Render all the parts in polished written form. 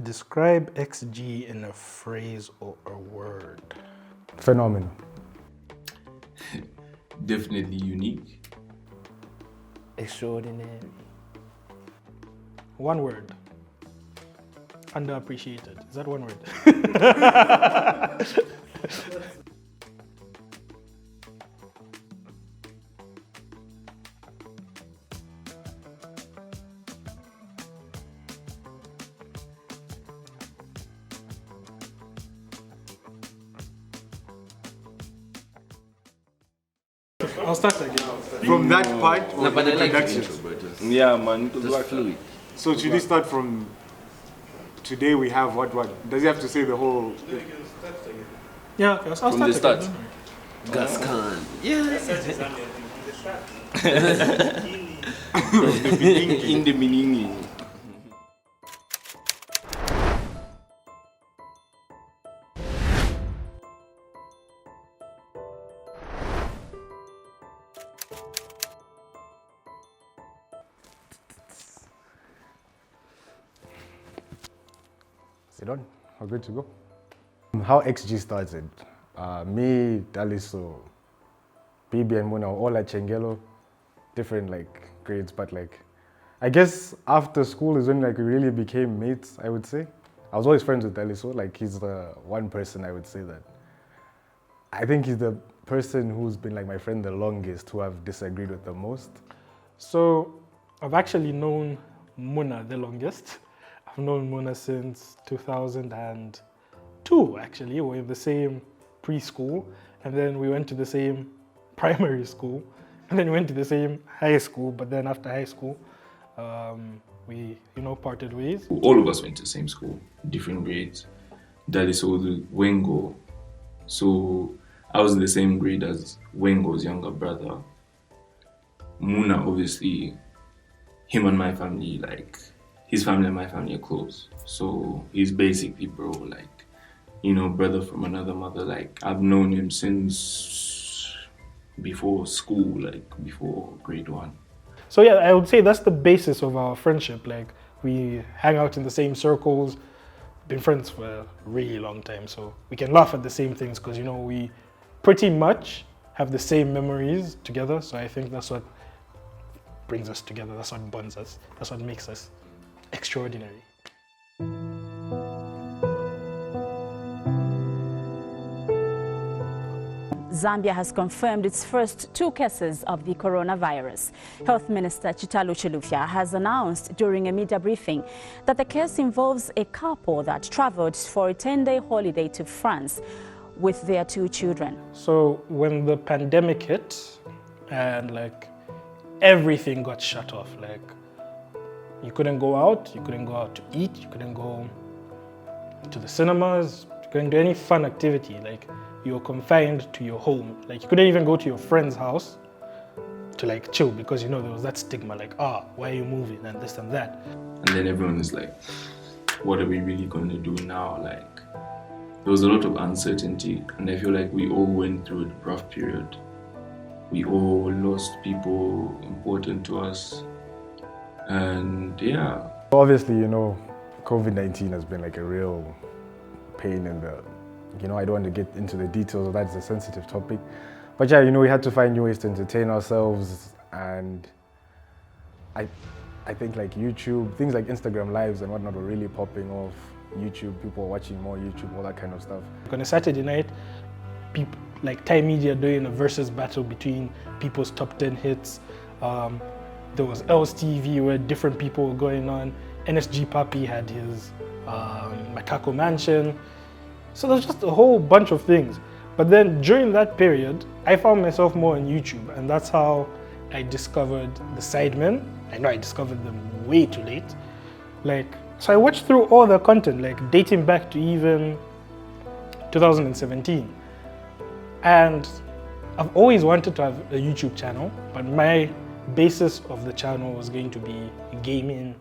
Describe XG in a phrase or a word. Phenomenal. Definitely unique. Extraordinary. One word. Underappreciated. Is that one word? I'll start again. From that part or But the I like introduction? Yeah, man. It was Just like fluid. So should we start from today we have what? Does he have to say the whole? Yeah, okay, I'll start From the start. again. Gas Khan. Yes. in the beginning. Sit on. We're good to go. How XG started. Me, Daliso, BB and Muna, all at Chengelo, different like grades, but like, I guess after school is when like we really became mates, I would say. I was always friends with Daliso, like he's the one person I would say that. I think he's the person who's been like my friend the longest, who I've disagreed with the most. So I've actually known Muna the longest. I've known Muna since 2002, actually. We were in the same preschool, and then we went to the same primary school, and then we went to the same high school, but then after high school, we, parted ways. All of us went to the same school, different grades. That is all the Wengo. So I was in the same grade as Wengo's younger brother. Muna, obviously, him and my family, like, his family and my family are close. So he's basically bro, like, brother from another mother. Like, I've known him since before school, like before grade 1. So yeah, I would say that's the basis of our friendship. Like, we hang out in the same circles, been friends for a really long time, so we can laugh at the same things because we pretty much have the same memories together. So I think that's what brings us together, that's what bonds us, that's what makes us extraordinary. Zambia has confirmed its first 2 cases of the coronavirus. Health Minister Chitalu Chilufya has announced during a media briefing that the case involves a couple that traveled for a 10-day holiday to France with their 2 children. So when the pandemic hit and like everything got shut off, like you couldn't go out to eat, you couldn't go to the cinemas, you couldn't do any fun activity, like you were confined to your home. Like you couldn't even go to your friend's house to like chill because there was that stigma like, why are you moving and this and that. And then everyone is like, what are we really going to do now? Like, there was a lot of uncertainty, and I feel like we all went through a rough period. We all lost people important to us, and yeah. Obviously, COVID-19 has been like a real pain in the, I don't want to get into the details of that, it's a sensitive topic. But yeah, we had to find new ways to entertain ourselves, and I think like YouTube, things like Instagram lives and whatnot were really popping off. YouTube, people were watching more YouTube, all that kind of stuff. On a Saturday night, people like Thai media doing a versus battle between people's top 10 hits. There was Else TV where different people were going on. NSG Papi had his Macaco Mansion. So there's just a whole bunch of things. But then during that period, I found myself more on YouTube, and that's how I discovered the Sidemen. I know I discovered them way too late. So I watched through all the content, like dating back to even 2017. And I've always wanted to have a YouTube channel, but my basis of the channel was going to be gaming,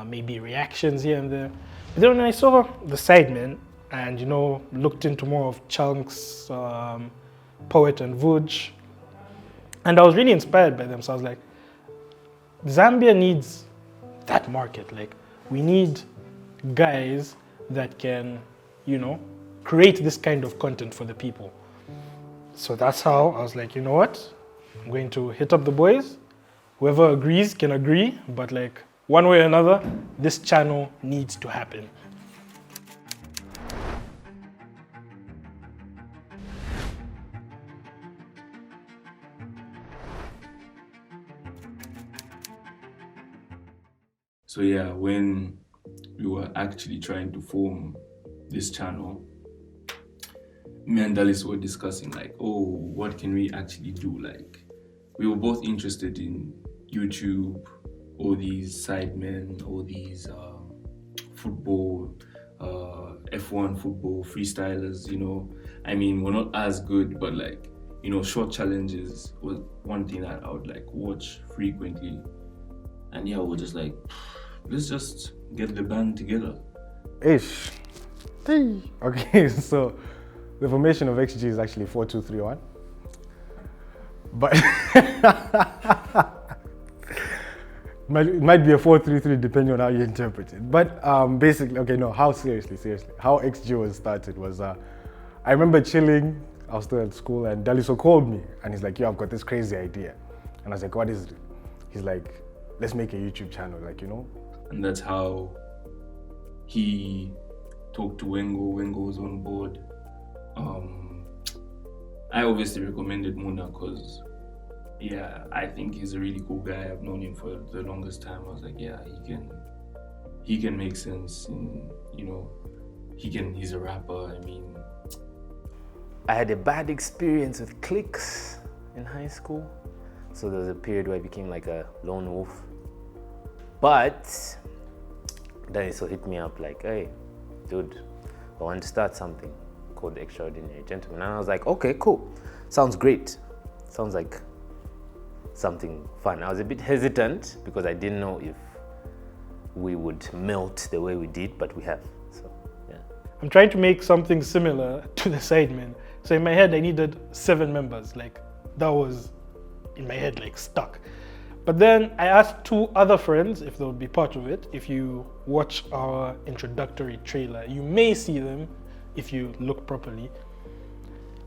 maybe reactions here and there. But then when I saw the Sidemen and looked into more of Chunks, Poet and Vuj, and I was really inspired by them. So I was like, Zambia needs that market. Like, we need guys that can, create this kind of content for the people. So that's how I was like, you know what? I'm going to hit up the boys. Whoever agrees can agree, but like one way or another, this channel needs to happen. So yeah, when we were actually trying to form this channel, me and Dallas were discussing like, oh, what can we actually do? Like, we were both interested in YouTube, all these sidemen, all these football, F1 football freestylers, I mean, we're not as good, but like, short challenges was one thing that I would like watch frequently. And yeah, we're just like, let's just get the band together. Ish. Okay, so the formation of XG is actually 4-2-3-1. But it might be a 4-3-3 depending on how you interpret it. But basically, okay, no, seriously, how XG was started was, I remember chilling, I was still at school, and Daliso called me, and he's like, yo, I've got this crazy idea. And I was like, what is it? He's like, let's make a YouTube channel, And that's how he talked to Wengo. Wengo was on board. I obviously recommended Muna because, yeah, I think he's a really cool guy. I've known him for the longest time. I was like, yeah, he can make sense. And, he's a rapper. I mean, I had a bad experience with cliques in high school. So there was a period where I became like a lone wolf. But then he hit me up like, hey, dude, I want to start something called The Extraordinary Gentleman. And I was like, okay, cool. Sounds great. Sounds like something fun. I was a bit hesitant because I didn't know if we would melt the way we did, but we have. So, yeah. I'm trying to make something similar to the Sidemen. So in my head, I needed 7 members. Like, that was in my head, like, stuck. But then I asked 2 other friends if they would be part of it. If you watch our introductory trailer, you may see them if you look properly.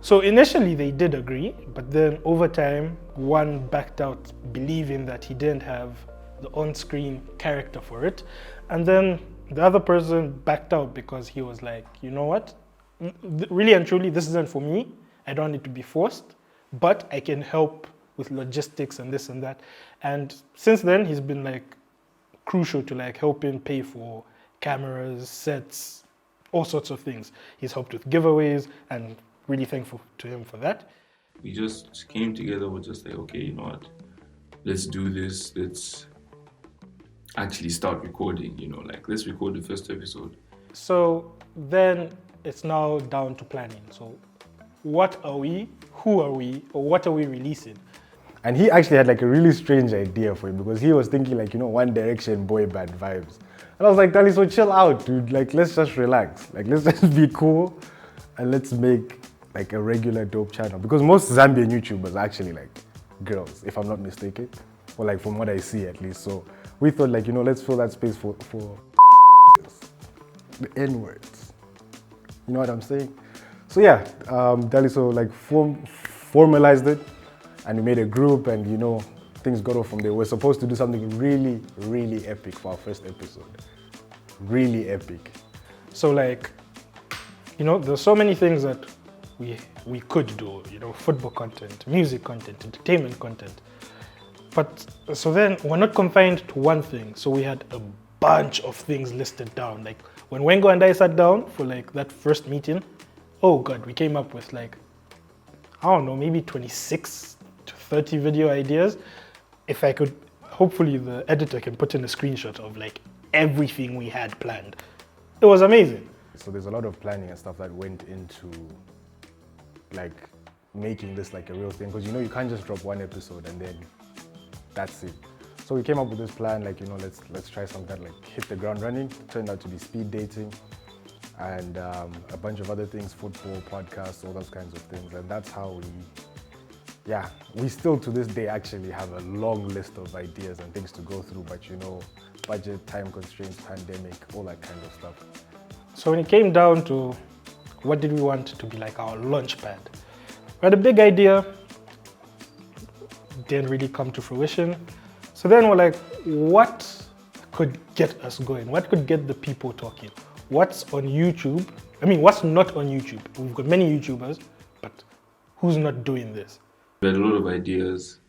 So initially they did agree, but then over time, one backed out believing that he didn't have the on-screen character for it. And then the other person backed out because he was like, you know what? Really and truly, this isn't for me. I don't need to be forced, but I can help with logistics and this and that. And since then, he's been like crucial to like helping pay for cameras, sets, all sorts of things. He's helped with giveaways, and really thankful to him for that. We just came together, we're just like, okay, you know what? Let's do this. Let's actually start recording, let's record the first episode. So then it's now down to planning. So what are we, who are we, or what are we releasing? And he actually had like a really strange idea for it because he was thinking like, One Direction boy band vibes. And I was like, Daliso, chill out, dude. Like, let's just relax. Like, let's just be cool and let's make like a regular dope channel. Because most Zambian YouTubers are actually like girls, if I'm not mistaken. Or like from what I see at least. So we thought like, let's fill that space for the N-words. You know what I'm saying? So yeah, Daliso like formalized it. And we made a group and, things got off from there. We're supposed to do something really, really epic for our first episode. Really epic. So like, there's so many things that we could do, football content, music content, entertainment content. But so then we're not confined to one thing. So we had a bunch of things listed down. Like when Wengo and I sat down for like that first meeting, oh God, we came up with like, I don't know, maybe 26 to 30 video ideas. If I could, hopefully the editor can put in a screenshot of like everything we had planned. It was amazing. So there's a lot of planning and stuff that went into like making this like a real thing. Because you can't just drop one episode and then that's it. So we came up with this plan, like, let's try something that like hit the ground running. It turned out to be speed dating and a bunch of other things, football, podcasts, all those kinds of things. And that's how we yeah, we still to this day actually have a long list of ideas and things to go through, but you know, budget, time constraints, pandemic, all that kind of stuff. So when it came down to what did we want to be like our launch pad, we had a big idea, didn't really come to fruition. So then we're like, what could get us going? What could get the people talking? What's on YouTube? I mean, what's not on YouTube? We've got many YouTubers, but who's not doing this? We had a lot of ideas,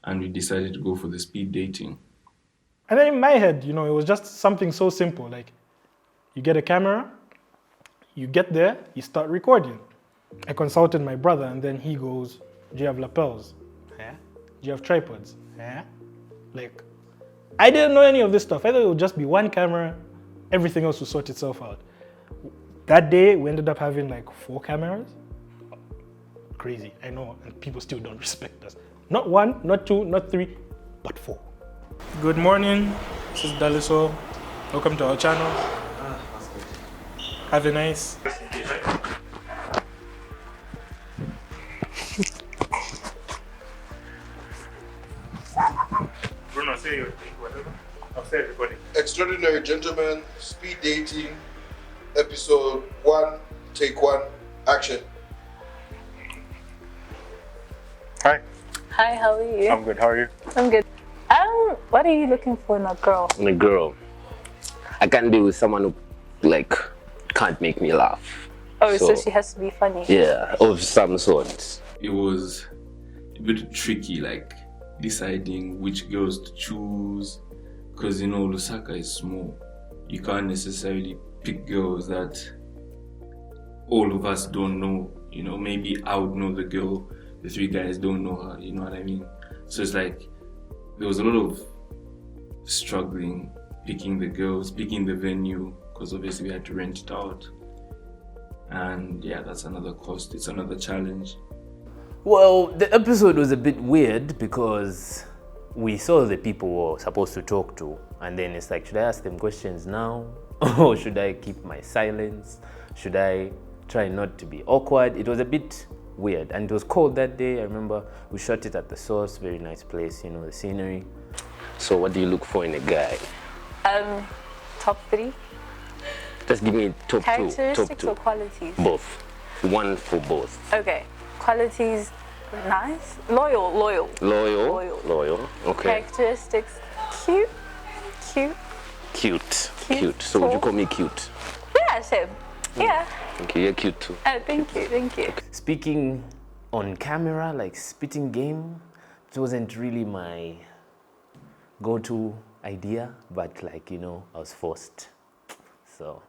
and we decided to go for the speed dating. And then in my head, you know, it was just something so simple. Like, you get a camera, you get there, you start recording. I consulted my brother, and then he goes, do you have lapels? Yeah. Do you have tripods? Yeah. Like, I didn't know any of this stuff. I thought it would just be one camera, everything else would sort itself out. That day, we ended up having like 4 cameras. Crazy, I know, and people still don't respect us. Not 1, not 2, not 3, but 4. Good morning, this is Daliso. Welcome to our channel. Have a nice. Bruno, say your thing, whatever. I'll say recording. Extraordinary Gentlemen, Speed Dating, Episode 1, Take 1, Action. Hi, Hi, how are you? I'm good. How are you? I'm good. What are you looking for in a girl? In a girl, I can't deal with someone who like can't make me laugh. Oh, so she has to be funny. Yeah, of some sort. It was a bit tricky, like deciding which girls to choose, because you know Lusaka is small. You can't necessarily pick girls that all of us don't know. You know, maybe I would know the girl, the 3 guys don't know her. You know what I mean? So it's like there was a lot of struggling picking the girls, picking the venue, because obviously we had to rent it out. And yeah, that's another cost. It's another challenge. Well, the episode was a bit weird because we saw the people we were supposed to talk to, and then it's like, should I ask them questions now? Or should I keep my silence? Should I try not to be awkward? It was a bit weird, and it was cold that day. I remember we shot it at the Source, very nice place, you know, the scenery. So what do you look for in a guy? Top 3. Just give me top 2. Characteristics or qualities? Both. One for both. Okay. Qualities, nice. Loyal. Loyal. Okay. Characteristics, cute. Cute. So would you call me cute? Yeah, same. Yeah. Thank you. You're cute too. Thank you. Speaking on camera, like spitting game, it wasn't really my go-to idea, but like, you know, I was forced. So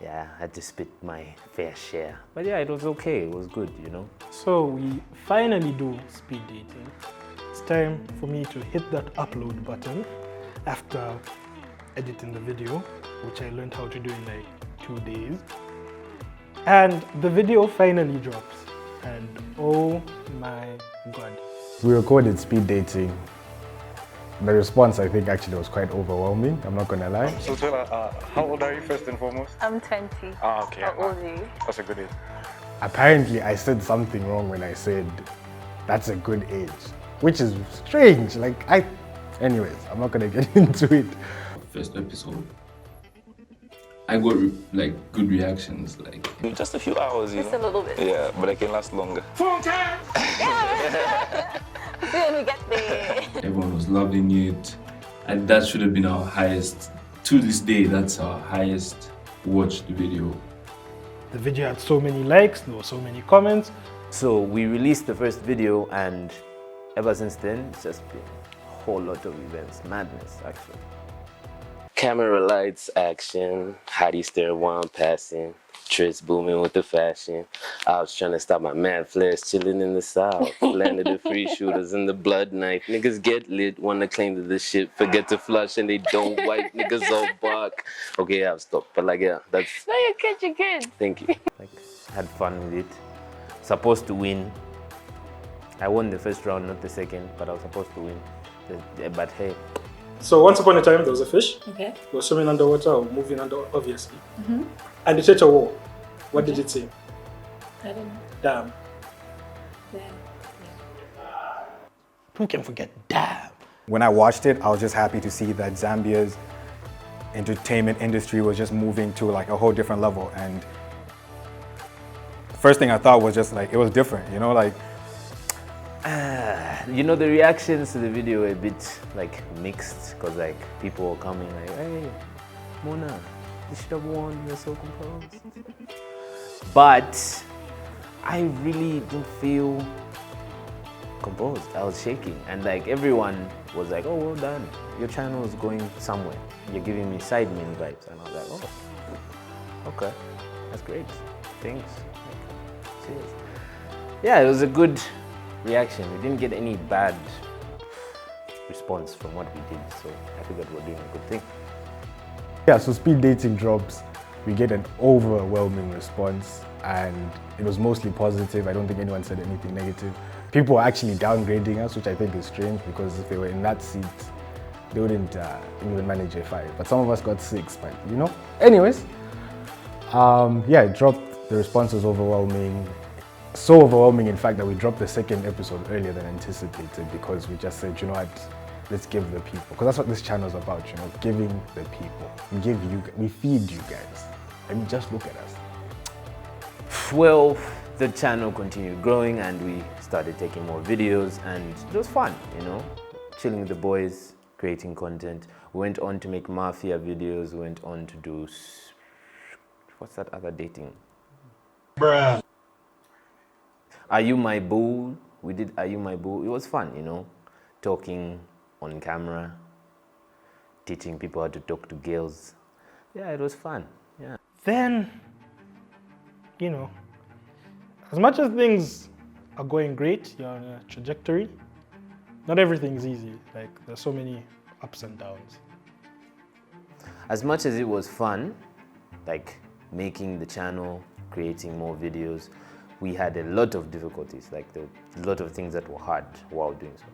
yeah, I had to spit my fair share. But yeah, it was okay. It was good, you know. So we finally do speed dating. It's time for me to hit that upload button after editing the video, which I learned how to do in like 2 days. And the video finally drops. And oh my God. We recorded speed dating. The response, I think, actually was quite overwhelming. I'm not gonna lie. So Twila, how old are you first and foremost? I'm 20. Okay. How old are you? That's a good age. Apparently, I said something wrong when I said that's a good age, which is strange. Anyways, I'm not gonna get into it. First episode, I got like good reactions, like just a few hours, you Just know? a little bit. Yeah, but I can last longer. See when we get there. everyone was loving it, and that should have been our highest. To this day, that's our highest watched video. The video had so many likes, there were so many comments. So we released the first video, and ever since then, it's just been a whole lot of events. Madness, actually. Camera lights, action, hottie stare while I'm passing, Tris booming with the fashion. I was trying to stop my mad flares chilling in the south. Landed the free shooters and the blood knife. Niggas get lit, wanna claim that this shit forget to flush and they don't wipe. Niggas all bark. Okay, I'll stop. But like, yeah, that's... No, you're good. Thank you. Like, had fun with it. Supposed to win. I won the first round, not the second, but I was supposed to win. But hey. So once upon a time, there was a fish. Okay. It was swimming underwater or moving under, obviously. And it hit a wall. What did it say? I don't know. Damn. Yeah. Who can forget? Damn. When I watched it, I was just happy to see that Zambia's entertainment industry was just moving to like a whole different level. And the first thing I thought was just like, it was different, you know, like. You know, the reactions to the video were a bit like mixed, because like people were coming like, hey, Mona, you should have won, you're so composed. But I really didn't feel composed. I was shaking, and like everyone was like, oh, well done, your channel is going somewhere, you're giving me Sidemen vibes. And I was like, oh, okay, that's great, thanks. Like, cheers. Yeah, it was a good reaction. We didn't get any bad response from what we did, so I figured we're doing a good thing. Yeah, so Speed Dating drops, we get an overwhelming response, and it was mostly positive. I don't think anyone said anything negative. People were actually downgrading us, which I think is strange, because if they were in that seat, they wouldn't even manage a 5. But some of us got 6, but you know. Anyways, yeah, it dropped. The response was overwhelming. So overwhelming, in fact, that we dropped the second episode earlier than anticipated, because we just said, you know what, let's give the people, because that's what this channel is about, you know, giving the people. We feed you guys. I mean, just look at us. Well, the channel continued growing and we started taking more videos, and it was fun, you know, chilling with the boys, creating content. We went on to make Mafia videos, we went on to do, what's that other dating? Bruh. Are You My Boo? We did Are You My Boo? It was fun, you know, talking on camera, teaching people how to talk to girls. Yeah, it was fun, yeah. Then, you know, as much as things are going great, you're on a trajectory, not everything's easy. Like, there's so many ups and downs. As much as it was fun, like making the channel, creating more videos, we had a lot of difficulties, like a lot of things that were hard while doing so.